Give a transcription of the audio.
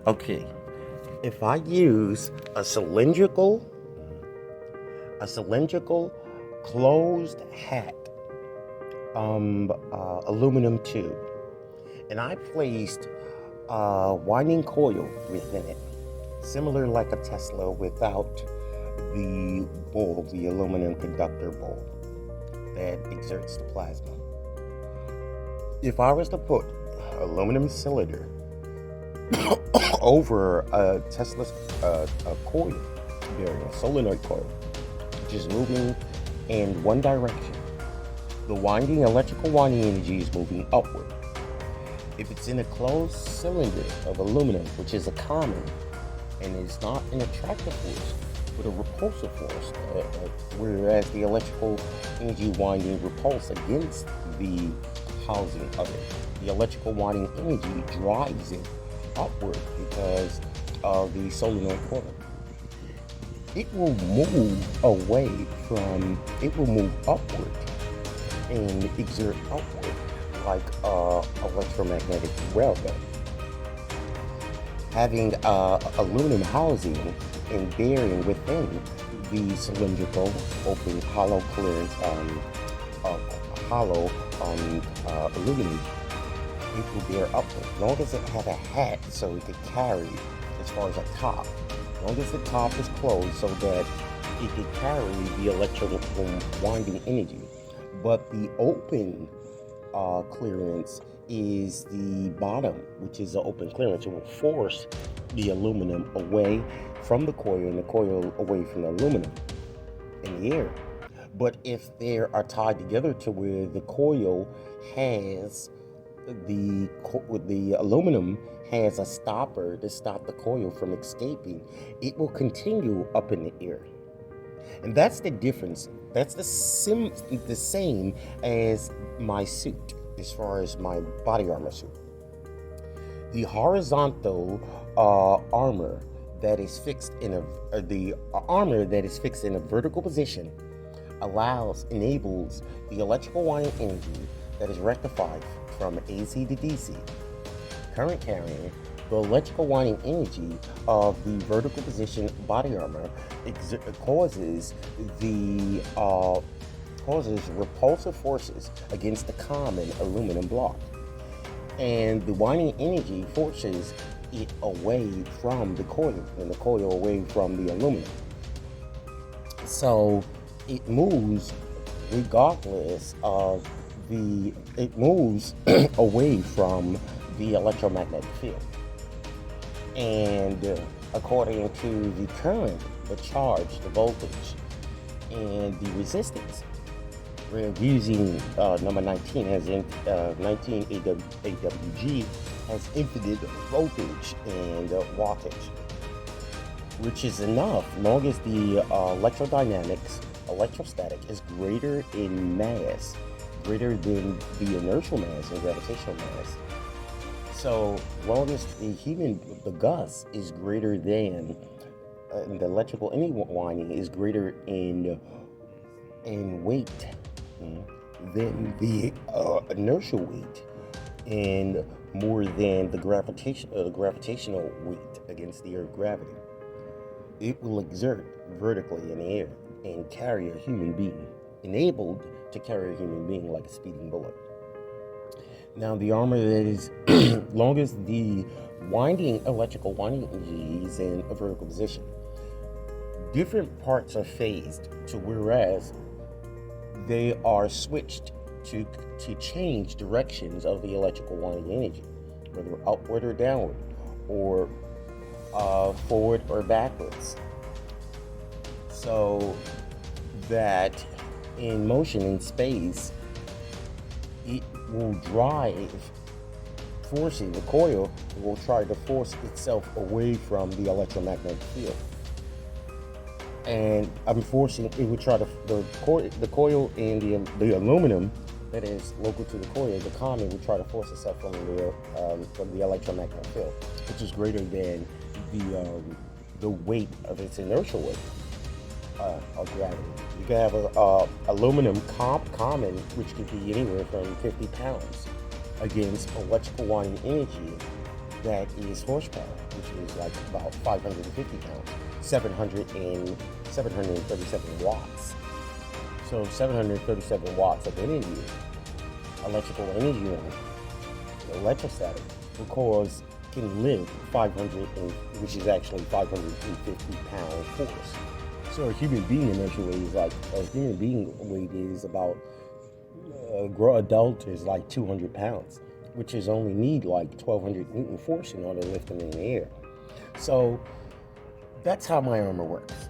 Okay, if I use a cylindrical closed hat aluminum tube, and I placed a winding coil within it, similar like a Tesla without the bulb, the aluminum conductor bulb that exerts the plasma. If I was to put aluminum cylinder over a Tesla's a coil bearing, a solenoid coil, which is moving in one direction, the electrical winding energy is moving upward. If it's in a closed cylinder of aluminum, which is a common and is not an attractive force, but a repulsive force, whereas the electrical energy winding repulse against the housing of it, the electrical winding energy drives it upward because of the solenoid coil. It will move it will move upward and exert upward like electromagnetic railgun. Having aluminum housing and bearing within the cylindrical open hollow clearance hollow aluminum, it will bear upward. As long as it had a hat so it could carry as far as a top. As long as the top is closed so that it could carry the electrical winding energy. But the open clearance is the bottom, which is the open clearance. It will force the aluminum away from the coil and the coil away from the aluminum in the air. But if they are tied together to where the coil has the aluminum has a stopper to stop the coil from escaping, it will continue up in the air. And that's the difference. That's the same as my suit, as far as my body armor suit. The horizontal armor that is fixed in a vertical position enables the electrical winding energy that is rectified from AC to DC current carrying. The electrical winding energy of the vertical position body armor causes repulsive forces against the common aluminum block, and the winding energy forces it away from the coil and the coil away from the aluminum. So it moves regardless of it moves away from the electromagnetic field. And according to the current, the charge, the voltage, and the resistance, we're using number 19 as in 19 AWG has infinite voltage and wattage, which is enough long as the electrodynamics, electrostatic is greater in mass, greater than the inertial mass and gravitational mass. So long as the gust is greater than the electrical energy winding is greater in weight than the inertial weight, and more than the gravitational weight against the Earth's gravity, it will exert vertically in the air and carry a human being, enabled to carry a human being like a speeding bullet. Now, the armor that is, long as the electrical winding energy is in a vertical position, different parts are phased to whereas they are switched to change directions of the electrical winding energy, whether upward or downward, or forward or backwards, so that in motion in space, it will drive, forcing the coil will try to force itself away from the electromagnetic field. And it would try to, the coil and the aluminum that is local to the coil, the common, would try to force itself from the electromagnetic field, which is greater than the weight of its inertial weight of gravity. You can have a aluminum common, which could be anywhere from 50 pounds, against electrical winding energy that is horsepower, which is like about 550 pounds, 737 watts. So 737 watts of energy, electrical energy on it, electrostatic, can lift 500, which is actually 550 pound force. So a human being in measure weight is like, a human being weight is about, adult is like 200 pounds, which is only need like 1200 Newton force in order to lift them in the air. So that's how my armor works.